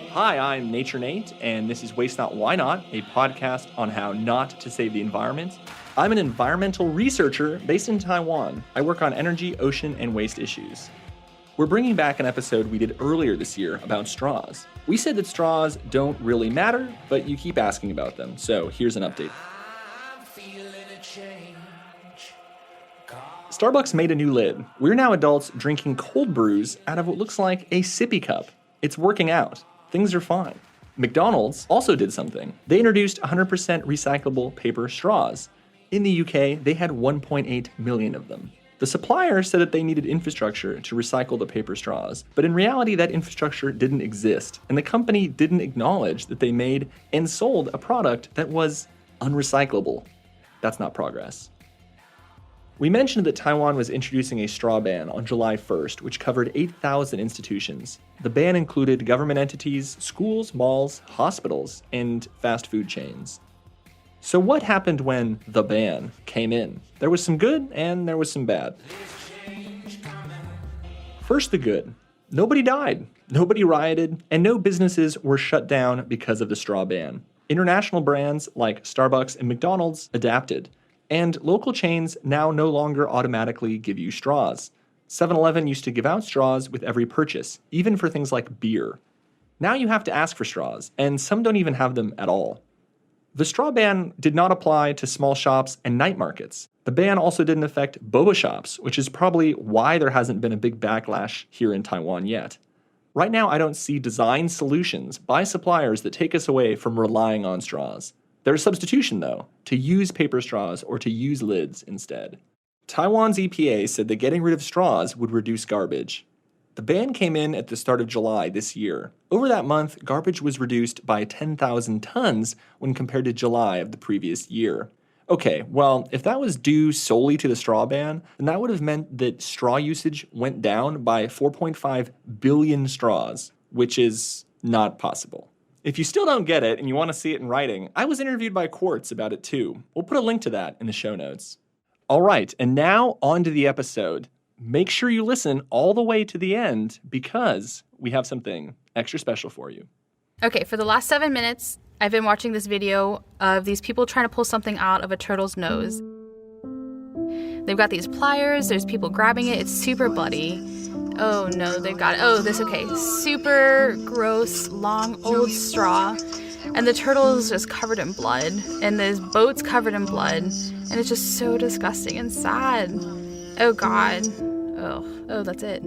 Hi, I'm Nature Nate, and this is Waste Not, Why Not, a podcast on how not to save the environment. I'm an environmental researcher based in Taiwan. I work on energy, ocean, and waste issues. We're bringing back an episode we did earlier this year about straws. We said that straws don't really matter, but you keep asking about them, so here's an update. Starbucks made a new lid. We're now adults drinking cold brews out of what looks like a sippy cup. It's working out. Things are fine. McDonald's also did something. They introduced 100% recyclable paper straws. In the UK, they had 1.8 million of them. The supplier said that they needed infrastructure to recycle the paper straws, but in reality that infrastructure didn't exist, and the company didn't acknowledge that they made and sold a product that was unrecyclable. That's not progress. We mentioned that Taiwan was introducing a straw ban on July 1st, which covered 8,000 institutions. The ban included government entities, schools, malls, hospitals, and fast food chains. So what happened when the ban came in? There was some good and there was some bad. First, the good. Nobody died, nobody rioted, and no businesses were shut down because of the straw ban. International brands like Starbucks and McDonald's adapted. And local chains now no longer automatically give you straws. 7-Eleven used to give out straws with every purchase, even for things like beer. Now you have to ask for straws, and some don't even have them at all. The straw ban did not apply to small shops and night markets. The ban also didn't affect boba shops, which is probably why there hasn't been a big backlash here in Taiwan yet. Right now, I don't see design solutions by suppliers that take us away from relying on straws. There's substitution, though, to use paper straws or to use lids instead. Taiwan's EPA said that getting rid of straws would reduce garbage. The ban came in at the start of July this year. Over that month, garbage was reduced by 10,000 tons when compared to July of the previous year. Okay, well, if that was due solely to the straw ban, then that would have meant that straw usage went down by 4.5 billion straws, which is not possible. If you still don't get it and you want to see it in writing, I was interviewed by Quartz about it too. We'll put a link to that in the show notes. All right, and now on to the episode. Make sure you listen all the way to the end because we have something extra special for you. Okay, for the last 7 minutes, I've been watching this video of these people trying to pull something out of a turtle's nose. They've got these pliers, there's people grabbing it, it's super bloody. Oh no, they've got it. Oh, okay. Super gross, long, old straw. And the turtle is just covered in blood. And this boat's covered in blood. And it's just so disgusting and sad. Oh God. Oh, that's it.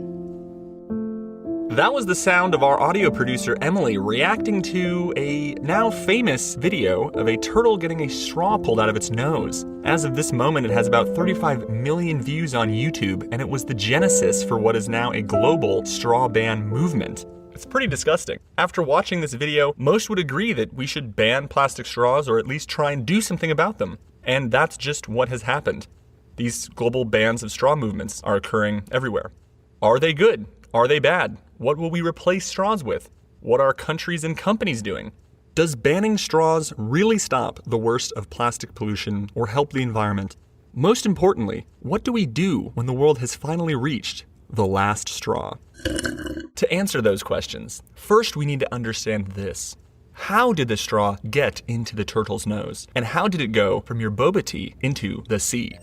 That was the sound of our audio producer, Emily, reacting to a now famous video of a turtle getting a straw pulled out of its nose. As of this moment, it has about 35 million views on YouTube, and it was the genesis for what is now a global straw ban movement. It's pretty disgusting. After watching this video, most would agree that we should ban plastic straws or at least try and do something about them. And that's just what has happened. These global bans of straw movements are occurring everywhere. Are they good? Are they bad? What will we replace straws with? What are countries and companies doing? Does banning straws really stop the worst of plastic pollution or help the environment? Most importantly, what do we do when the world has finally reached the last straw? To answer those questions, first we need to understand this. How did the straw get into the turtle's nose? And how did it go from your boba tea into the sea?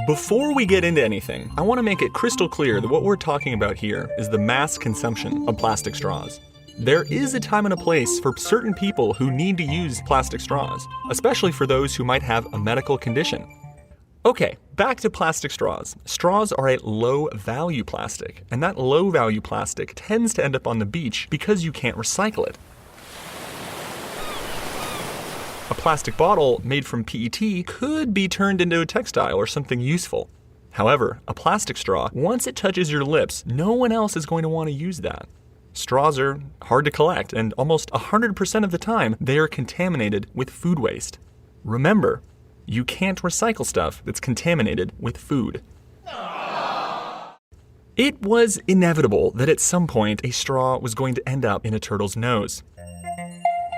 Before we get into anything, I want to make it crystal clear that what we're talking about here is the mass consumption of plastic straws. There is a time and a place for certain people who need to use plastic straws, especially for those who might have a medical condition. Okay, back to plastic straws. Straws are a low-value plastic, and that low-value plastic tends to end up on the beach because you can't recycle it. A plastic bottle made from PET could be turned into a textile or something useful. However, a plastic straw, once it touches your lips, no one else is going to want to use that. Straws are hard to collect, and almost 100% of the time, they are contaminated with food waste. Remember, you can't recycle stuff that's contaminated with food. It was inevitable that at some point a straw was going to end up in a turtle's nose.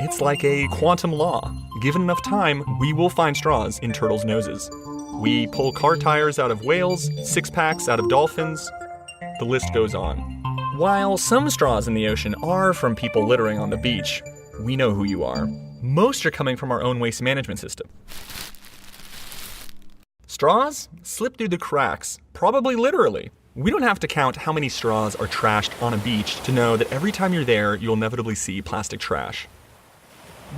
It's like a quantum law. Given enough time, we will find straws in turtles' noses. We pull car tires out of whales, six-packs out of dolphins. The list goes on. While some straws in the ocean are from people littering on the beach, we know who you are. Most are coming from our own waste management system. Straws slip through the cracks, probably literally. We don't have to count how many straws are trashed on a beach to know that every time you're there, you'll inevitably see plastic trash.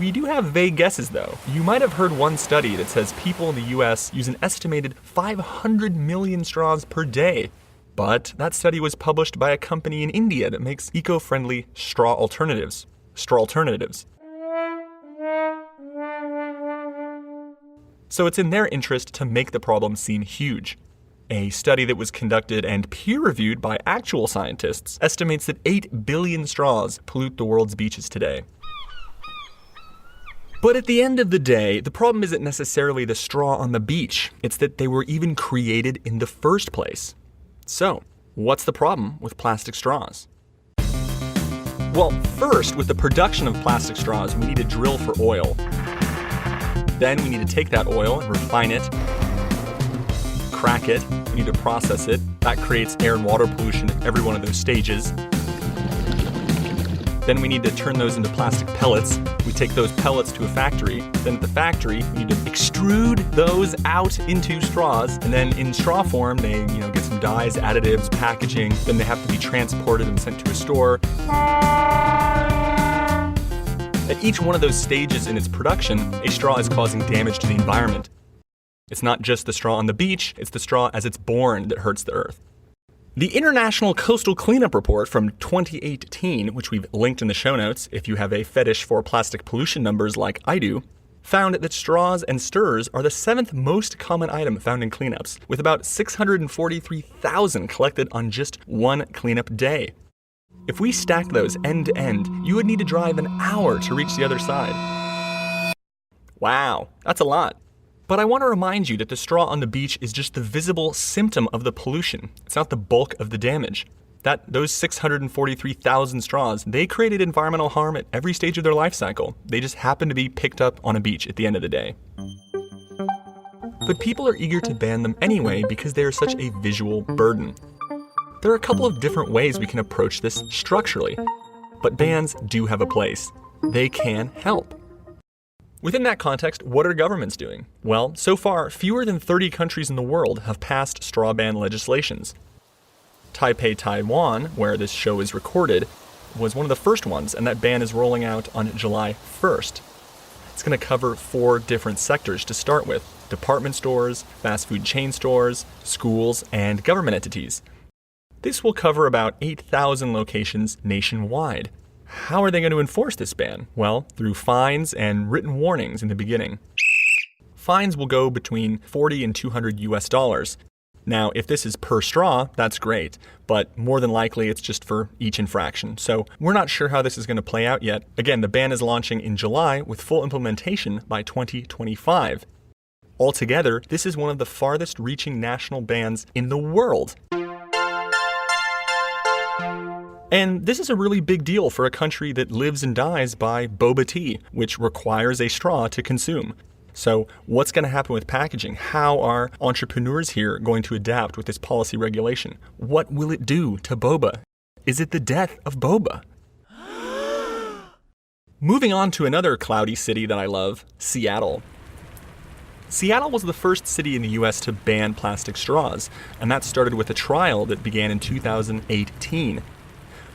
We do have vague guesses though. You might have heard one study that says people in the US use an estimated 500 million straws per day. But that study was published by a company in India that makes eco-friendly straw alternatives. So it's in their interest to make the problem seem huge. A study that was conducted and peer-reviewed by actual scientists estimates that 8 billion straws pollute the world's beaches today. But at the end of the day, the problem isn't necessarily the straw on the beach. It's that they were even created in the first place. So, what's the problem with plastic straws? Well, first, with the production of plastic straws, we need to drill for oil. Then we need to take that oil and refine it, crack it, we need to process it. That creates air and water pollution at every one of those stages. Then we need to turn those into plastic pellets. We take those pellets to a factory. Then at the factory, we need to extrude those out into straws. And then in straw form, they get some dyes, additives, packaging. Then they have to be transported and sent to a store. At each one of those stages in its production, a straw is causing damage to the environment. It's not just the straw on the beach, it's the straw as it's born that hurts the earth. The International Coastal Cleanup Report from 2018, which we've linked in the show notes if you have a fetish for plastic pollution numbers like I do, found that straws and stirrers are the 7th most common item found in cleanups, with about 643,000 collected on just one cleanup day. If we stack those end to end, you would need to drive an hour to reach the other side. Wow, that's a lot. But I want to remind you that the straw on the beach is just the visible symptom of the pollution. It's not the bulk of the damage. Those 643,000 straws, they created environmental harm at every stage of their life cycle. They just happen to be picked up on a beach at the end of the day. But people are eager to ban them anyway because they are such a visual burden. There are a couple of different ways we can approach this structurally, but bans do have a place. They can help. Within that context, what are governments doing? Well, so far, fewer than 30 countries in the world have passed straw ban legislations. Taipei, Taiwan, where this show is recorded, was one of the first ones, and that ban is rolling out on July 1st. It's going to cover 4 different sectors to start with: department stores, fast food chain stores, schools, and government entities. This will cover about 8,000 locations nationwide. How are they going to enforce this ban? Well, through fines and written warnings in the beginning. Fines will go between $40 and $200. Now, if this is per straw, that's great, but more than likely it's just for each infraction. So we're not sure how this is going to play out yet. Again, the ban is launching in July with full implementation by 2025. Altogether, this is one of the farthest reaching national bans in the world. And this is a really big deal for a country that lives and dies by boba tea, which requires a straw to consume. So what's going to happen with packaging? How are entrepreneurs here going to adapt with this policy regulation? What will it do to boba? Is it the death of boba? Moving on to another cloudy city that I love, Seattle. Seattle was the first city in the US to ban plastic straws, and that started with a trial that began in 2018.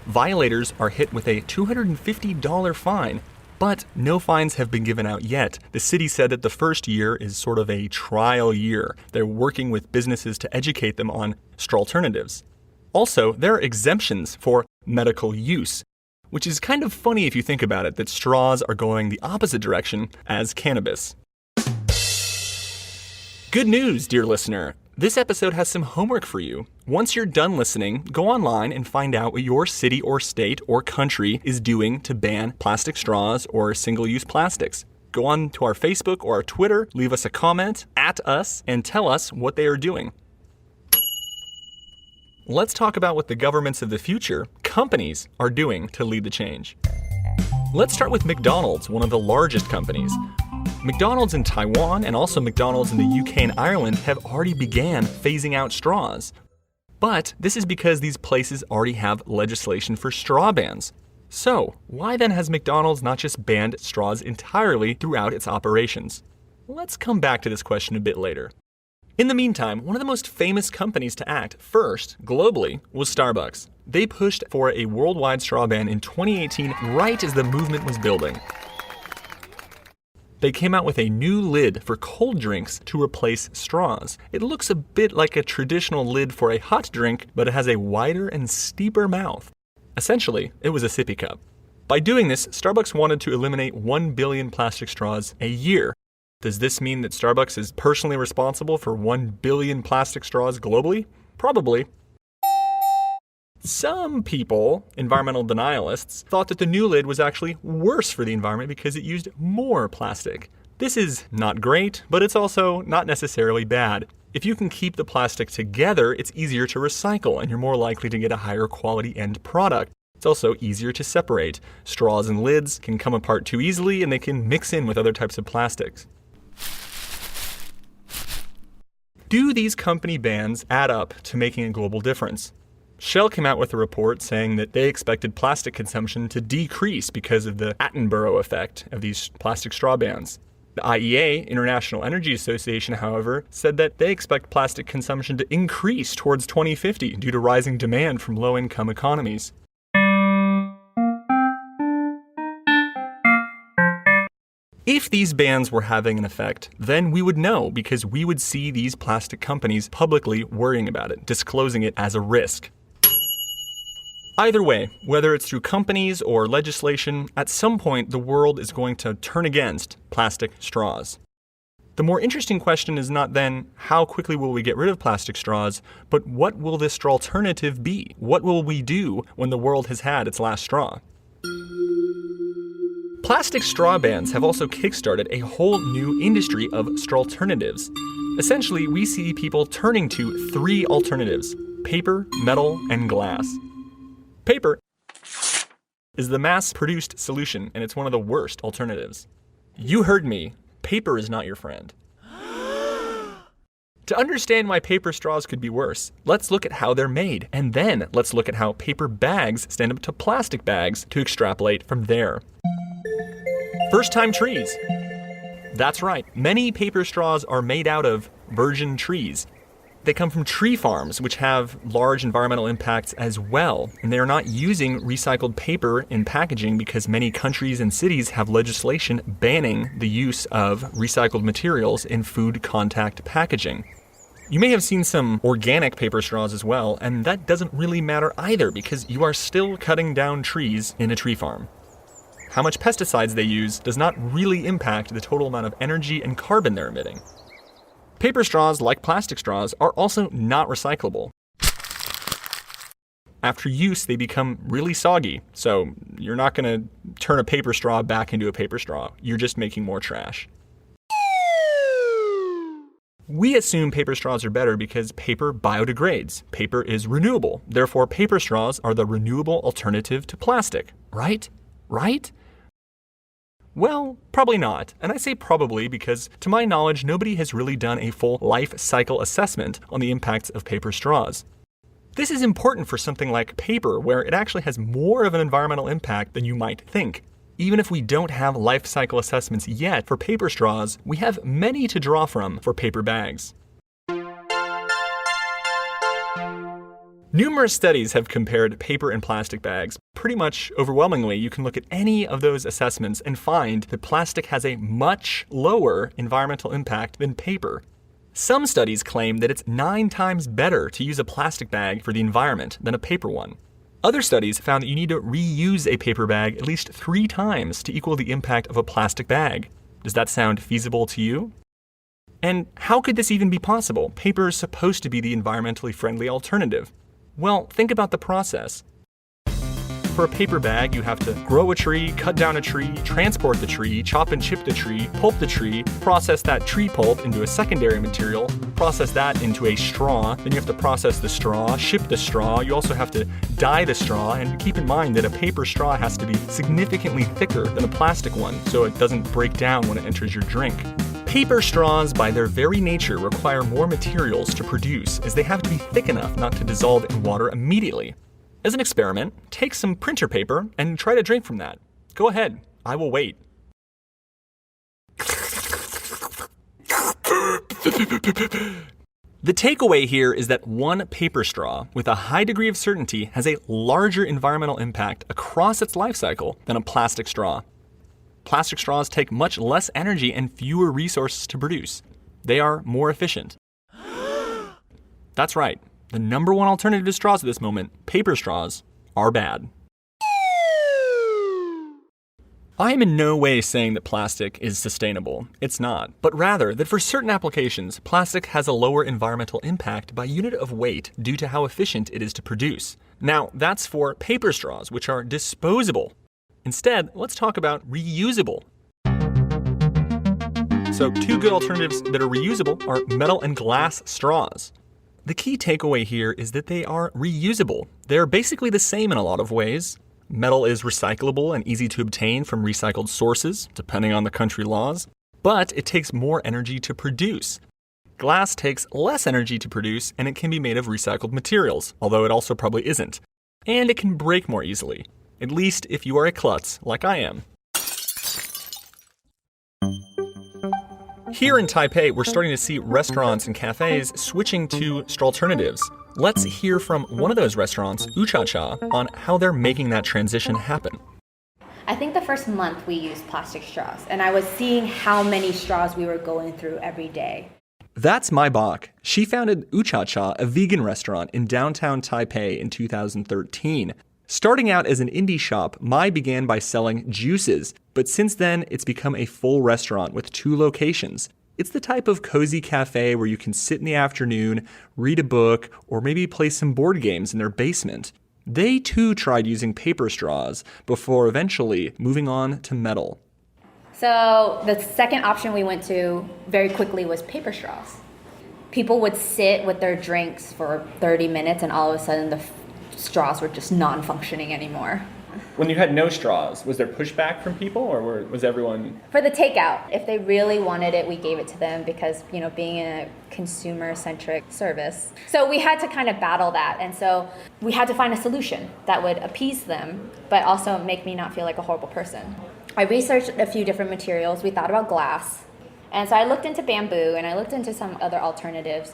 Violators are hit with a $250 fine, but no fines have been given out yet. The city said that the first year is sort of a trial year. They're working with businesses to educate them on straw alternatives. Also, there are exemptions for medical use, which is kind of funny if you think about it, that straws are going the opposite direction as cannabis. Good news, dear listener. This episode has some homework for you. Once you're done listening, go online and find out what your city or state or country is doing to ban plastic straws or single-use plastics. Go on to our Facebook or our Twitter, leave us a comment, at us, and tell us what they are doing. Let's talk about what the governments of the future, companies, are doing to lead the change. Let's start with McDonald's, one of the largest companies. McDonald's in Taiwan and also McDonald's in the UK and Ireland have already began phasing out straws. But this is because these places already have legislation for straw bans. So, why then has McDonald's not just banned straws entirely throughout its operations? Let's come back to this question a bit later. In the meantime, one of the most famous companies to act first, globally, was Starbucks. They pushed for a worldwide straw ban in 2018, right as the movement was building. They came out with a new lid for cold drinks to replace straws. It looks a bit like a traditional lid for a hot drink, but it has a wider and steeper mouth. Essentially, it was a sippy cup. By doing this, Starbucks wanted to eliminate 1 billion plastic straws a year. Does this mean that Starbucks is personally responsible for 1 billion plastic straws globally? Probably. Some people, environmental denialists, thought that the new lid was actually worse for the environment because it used more plastic. This is not great, but it's also not necessarily bad. If you can keep the plastic together, it's easier to recycle and you're more likely to get a higher quality end product. It's also easier to separate. Straws and lids can come apart too easily and they can mix in with other types of plastics. Do these company bans add up to making a global difference? Shell came out with a report saying that they expected plastic consumption to decrease because of the Attenborough effect of these plastic straw bans. The IEA, International Energy Association, however, said that they expect plastic consumption to increase towards 2050 due to rising demand from low-income economies. If these bans were having an effect, then we would know because we would see these plastic companies publicly worrying about it, disclosing it as a risk. Either way, whether it's through companies or legislation, at some point the world is going to turn against plastic straws. The more interesting question is not then, how quickly will we get rid of plastic straws, but what will this alternative be? What will we do when the world has had its last straw? Plastic straw bans have also kickstarted a whole new industry of strawlternatives. Essentially, we see people turning to 3 alternatives: paper, metal, and glass. Paper is the mass-produced solution, and it's one of the worst alternatives. You heard me. Paper is not your friend. To understand why paper straws could be worse, let's look at how they're made, and then let's look at how paper bags stand up to plastic bags to extrapolate from there. First-time trees. That's right, many paper straws are made out of virgin trees. They come from tree farms, which have large environmental impacts as well, and they are not using recycled paper in packaging because many countries and cities have legislation banning the use of recycled materials in food contact packaging. You may have seen some organic paper straws as well, and that doesn't really matter either because you are still cutting down trees in a tree farm. How much pesticides they use does not really impact the total amount of energy and carbon they're emitting. Paper straws, like plastic straws, are also not recyclable. After use, they become really soggy, so you're not going to turn a paper straw back into a paper straw. You're just making more trash. We assume paper straws are better because paper biodegrades. Paper is renewable. Therefore, paper straws are the renewable alternative to plastic. Right? Right? Well, probably not. And I say probably because, to my knowledge, nobody has really done a full life cycle assessment on the impacts of paper straws. This is important for something like paper, where it actually has more of an environmental impact than you might think. Even if we don't have life cycle assessments yet for paper straws, we have many to draw from for paper bags. Numerous studies have compared paper and plastic bags. Pretty much overwhelmingly, you can look at any of those assessments and find that plastic has a much lower environmental impact than paper. Some studies claim that it's 9 times better to use a plastic bag for the environment than a paper one. Other studies found that you need to reuse a paper bag at least 3 times to equal the impact of a plastic bag. Does that sound feasible to you? And how could this even be possible? Paper is supposed to be the environmentally friendly alternative. Well, think about the process. For a paper bag, you have to grow a tree, cut down a tree, transport the tree, chop and chip the tree, pulp the tree, process that tree pulp into a secondary material, process that into a straw, then you have to process the straw, ship the straw, you also have to dye the straw, and keep in mind that a paper straw has to be significantly thicker than a plastic one so it doesn't break down when it enters your drink. Paper straws, by their very nature, require more materials to produce, as they have to be thick enough not to dissolve in water immediately. As an experiment, take some printer paper and try to drink from that. Go ahead, I will wait. The takeaway here is that one paper straw with a high degree of certainty has a larger environmental impact across its life cycle than a plastic straw. Plastic straws take much less energy and fewer resources to produce. They are more efficient. That's right. The number one alternative to straws at this moment, paper straws, are bad. I am in no way saying that plastic is sustainable. It's not. But rather that for certain applications, plastic has a lower environmental impact by unit of weight due to how efficient it is to produce. Now, that's for paper straws, which are disposable. Instead, let's talk about reusable. So, two good alternatives that are reusable are metal and glass straws. The key takeaway here is that they are reusable. They're basically the same in a lot of ways. Metal is recyclable and easy to obtain from recycled sources, depending on the country laws, but it takes more energy to produce. Glass takes less energy to produce, and it can be made of recycled materials, although it also probably isn't. And it can break more easily, at least if you are a klutz like I am. Here in Taipei, we're starting to see restaurants and cafes switching to straw alternatives. Let's hear from one of those restaurants, Yu-Chen, on how they're making that transition happen. I think the first month we used plastic straws, and I was seeing how many straws we were going through every day. That's Mai Bach. She founded Yu-Chen, a vegan restaurant in downtown Taipei in 2013. Starting out as an indie shop, Mai began by selling juices, but since then it's become a full restaurant with 2 locations. It's the type of cozy cafe where you can sit in the afternoon, read a book, or maybe play some board games in their basement. They too tried using paper straws before eventually moving on to metal. So the second option we went to very quickly was paper straws. People would sit with their drinks for 30 minutes and all of a sudden the straws were just non-functioning anymore. When you had no straws, was there pushback from people, or was everyone... For the takeout, if they really wanted it, we gave it to them because, being in a consumer-centric service. So we had to kind of battle that. And so we had to find a solution that would appease them, but also make me not feel like a horrible person. I researched a few different materials. We thought about glass. And so I looked into bamboo, and I looked into some other alternatives.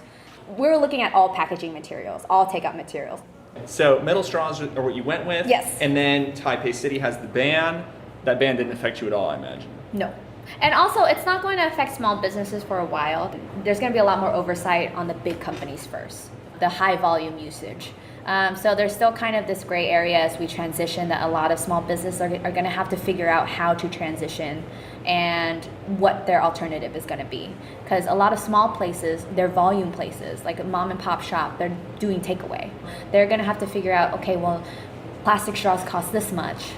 We were looking at all packaging materials, all takeout materials. So metal straws are what you went with? Yes. And then Taipei City has the ban. That ban didn't affect you at all, I imagine. No. And also, it's not going to affect small businesses for a while. There's going to be a lot more oversight on the big companies first, the high volume usage. So there's still kind of this gray area as we transition that a lot of small businesses are going to have to figure out how to transition and what their alternative is going to be. Because a lot of small places, they're volume places, like a mom and pop shop, they're doing takeaway. They're going to have to figure out, okay, well, plastic straws cost this much,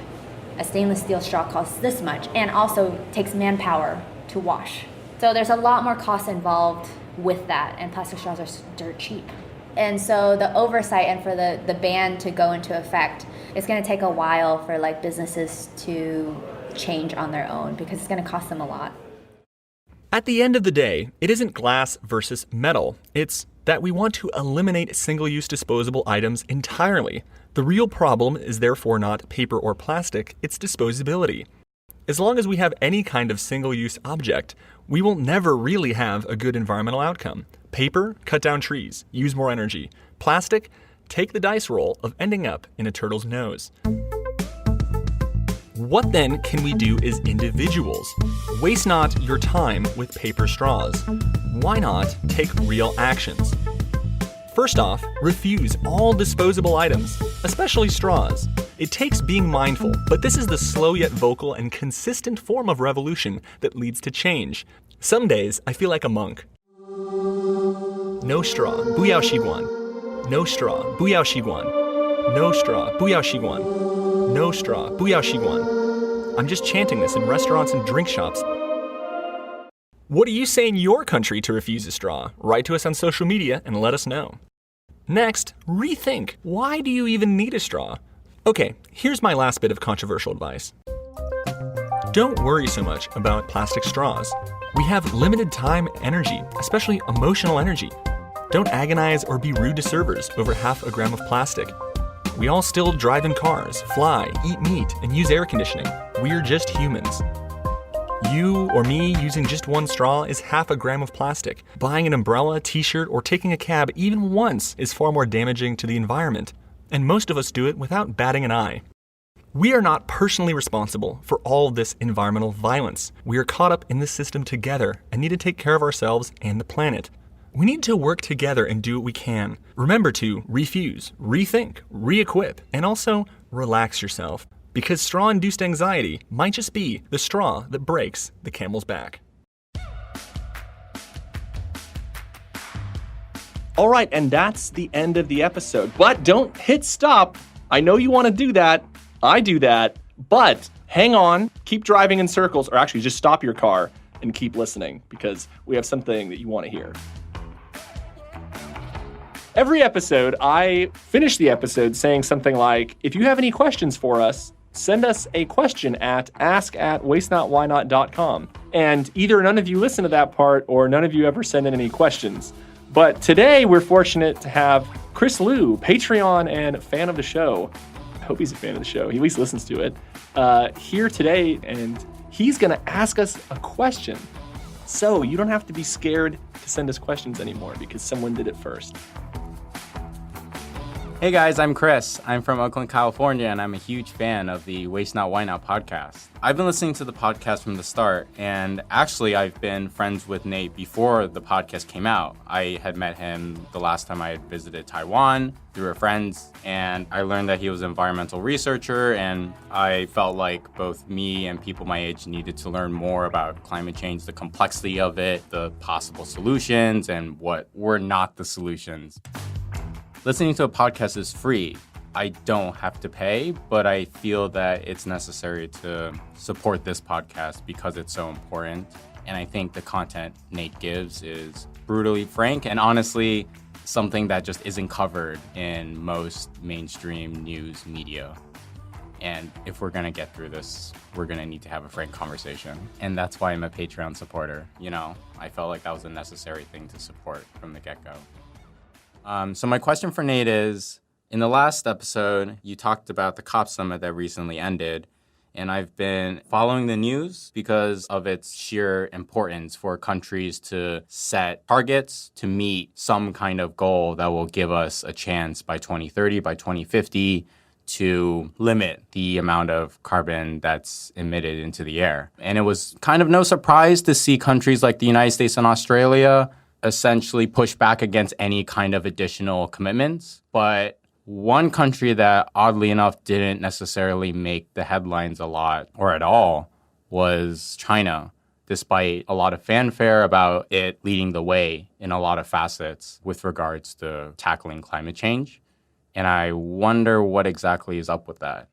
a stainless steel straw costs this much, and also takes manpower to wash. So there's a lot more costs involved with that, and plastic straws are dirt cheap. And so the oversight and for the ban to go into effect, it's going to take a while for businesses to change on their own because it's going to cost them a lot. At the end of the day, it isn't glass versus metal. It's that we want to eliminate single-use disposable items entirely. The real problem is therefore not paper or plastic, it's disposability. As long as we have any kind of single-use object, we will never really have a good environmental outcome. Paper, cut down trees, use more energy. Plastic, take the dice roll of ending up in a turtle's nose. What then can we do as individuals? Waste not your time with paper straws. Why not take real actions? First off, refuse all disposable items, especially straws. It takes being mindful, but this is the slow yet vocal and consistent form of revolution that leads to change. Some days, I feel like a monk. No straw, 不要习惯. No straw, 不要习惯. No straw, 不要习惯. No straw, 不要习惯. I'm just chanting this in restaurants and drink shops. What do you say in your country to refuse a straw? Write to us on social media and let us know. Next, rethink. Why do you even need a straw? Okay, here's my last bit of controversial advice. Don't worry so much about plastic straws. We have limited time energy, especially emotional energy. Don't agonize or be rude to servers over half a gram of plastic. We all still drive in cars, fly, eat meat, and use air conditioning. We're just humans. You or me using just one straw is half a gram of plastic. Buying an umbrella, t-shirt, or taking a cab even once is far more damaging to the environment. And most of us do it without batting an eye. We are not personally responsible for all of this environmental violence. We are caught up in this system together and need to take care of ourselves and the planet. We need to work together and do what we can. Remember to refuse, rethink, re-equip, and also relax yourself. Because straw-induced anxiety might just be the straw that breaks the camel's back. All right, and that's the end of the episode. But don't hit stop. I know you want to do that. I do that. But hang on, keep driving in circles, or actually just stop your car and keep listening because we have something that you want to hear. Every episode, I finish the episode saying something like, if you have any questions for us, send us a question at ask@wastenotwhynot.com. And either none of you listen to that part or none of you ever send in any questions. But today we're fortunate to have Chris Liu, Patreon and fan of the show. I hope he's a fan of the show. He at least listens to it. Here today, and he's going to ask us a question. So you don't have to be scared to send us questions anymore because someone did it first. Hey guys, I'm Chris. I'm from Oakland, California, and I'm a huge fan of the Waste Not Why Not podcast. I've been listening to the podcast from the start, and actually I've been friends with Nate before the podcast came out. I had met him the last time I had visited Taiwan through a friend, and I learned that he was an environmental researcher, and I felt like both me and people my age needed to learn more about climate change, the complexity of it, the possible solutions, and what were not the solutions. Listening to a podcast is free. I don't have to pay, but I feel that it's necessary to support this podcast because it's so important. And I think the content Nate gives is brutally frank and honestly something that just isn't covered in most mainstream news media. And if we're gonna get through this, we're gonna need to have a frank conversation. And that's why I'm a Patreon supporter. You know, I felt like that was a necessary thing to support from the get-go. So my question for Nate is, in the last episode, you talked about the COP summit that recently ended, and I've been following the news because of its sheer importance for countries to set targets to meet some kind of goal that will give us a chance by 2030, by 2050, to limit the amount of carbon that's emitted into the air. And it was kind of no surprise to see countries like the United States and Australia essentially push back against any kind of additional commitments. But one country that oddly enough didn't necessarily make the headlines a lot or at all was China, despite a lot of fanfare about it leading the way in a lot of facets with regards to tackling climate change. And I wonder what exactly is up with that.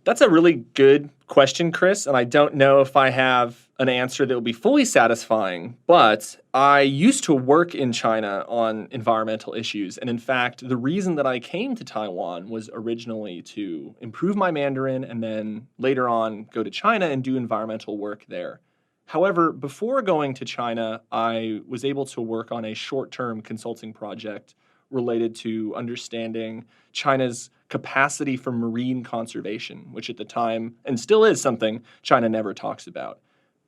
That's a really good question, Chris, and I don't know if I have an answer that will be fully satisfying, but I used to work in China on environmental issues, and in fact, the reason that I came to Taiwan was originally to improve my Mandarin and then later on go to China and do environmental work there. However, before going to China, I was able to work on a short-term consulting project related to understanding China's capacity for marine conservation, which at the time, and still is something China never talks about.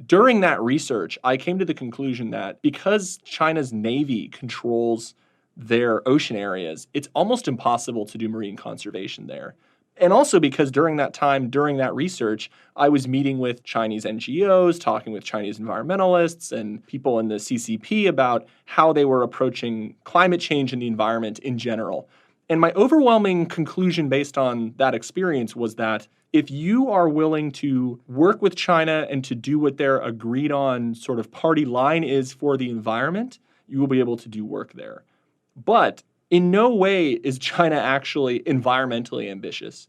During that research, I came to the conclusion that because China's Navy controls their ocean areas, it's almost impossible to do marine conservation there. And also because during that time, during that research, I was meeting with Chinese NGOs, talking with Chinese environmentalists and people in the CCP about how they were approaching climate change and the environment in general. And my overwhelming conclusion based on that experience was that if you are willing to work with China and to do what their agreed on sort of party line is for the environment, you will be able to do work there. But in no way is China actually environmentally ambitious.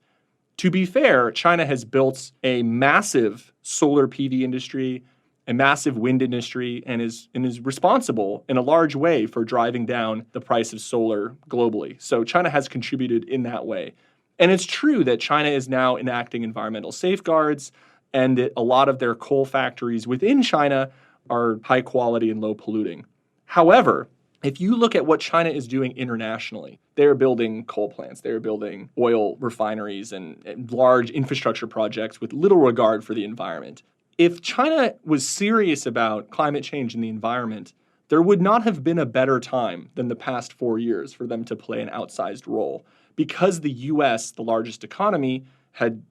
To be fair, China has built a massive solar PV industry, a massive wind industry, and is responsible in a large way for driving down the price of solar globally. So China has contributed in that way. And it's true that China is now enacting environmental safeguards and that a lot of their coal factories within China are high quality and low polluting. However, if you look at what China is doing internationally, they're building coal plants, they're building oil refineries and large infrastructure projects with little regard for the environment. If China was serious about climate change and the environment, there would not have been a better time than the past 4 years for them to play an outsized role. Because the US, the largest economy, had,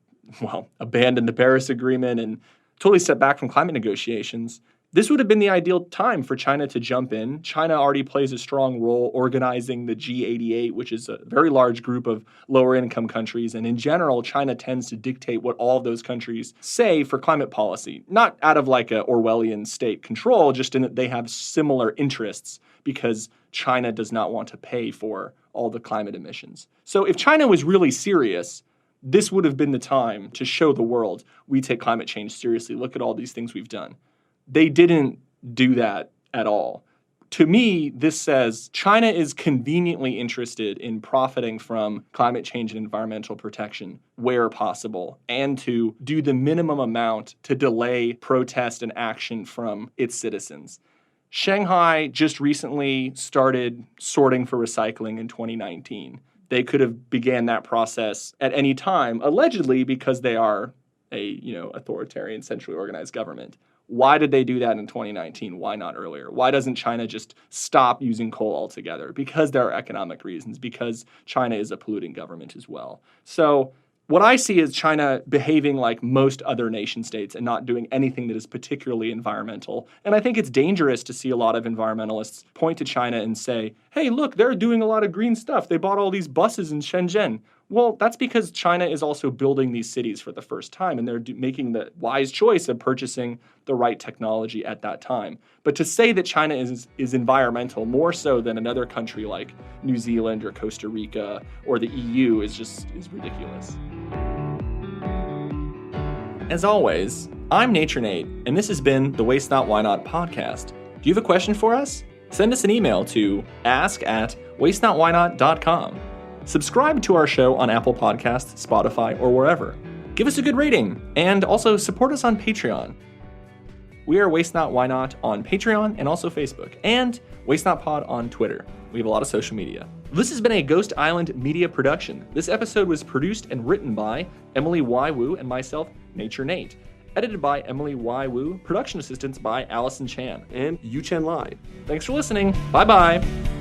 abandoned the Paris Agreement and totally stepped back from climate negotiations, this would have been the ideal time for China to jump in. China already plays a strong role organizing the G88, which is a very large group of lower income countries. And in general, China tends to dictate what all of those countries say for climate policy, not out of like a Orwellian state control, just in that they have similar interests because China does not want to pay for all the climate emissions. So if China was really serious, this would have been the time to show the world we take climate change seriously. Look at all these things we've done. They didn't do that at all. To me, this says China is conveniently interested in profiting from climate change and environmental protection where possible, and to do the minimum amount to delay protest and action from its citizens. Shanghai just recently started sorting for recycling in 2019. They could have began that process at any time, allegedly because they are a authoritarian, centrally organized government. Why did they do that in 2019? Why not earlier? Why doesn't China just stop using coal altogether? Because there are economic reasons, because China is a polluting government as well. So what I see is China behaving like most other nation states and not doing anything that is particularly environmental. And I think it's dangerous to see a lot of environmentalists point to China and say, hey, look, they're doing a lot of green stuff. They bought all these buses in Shenzhen. Well, that's because China is also building these cities for the first time, and they're making the wise choice of purchasing the right technology at that time. But to say that China is environmental more so than another country like New Zealand or Costa Rica or the EU is ridiculous. As always, I'm Nature Nate, and this has been the Waste Not Why Not podcast. Do you have a question for us? Send us an email to ask@wastenotwhynot.com. Subscribe to our show on Apple Podcasts, Spotify, or wherever. Give us a good rating, and also support us on Patreon. We are Waste Not Why Not on Patreon and also Facebook, and Waste Not Pod on Twitter. We have a lot of social media. This has been a Ghost Island media production. This episode was produced and written by Emily Y. Wu and myself, Nature Nate. Edited by Emily Y. Wu, production assistance by Allison Chan and Yu-Chen Lai. Thanks for listening. Bye-bye.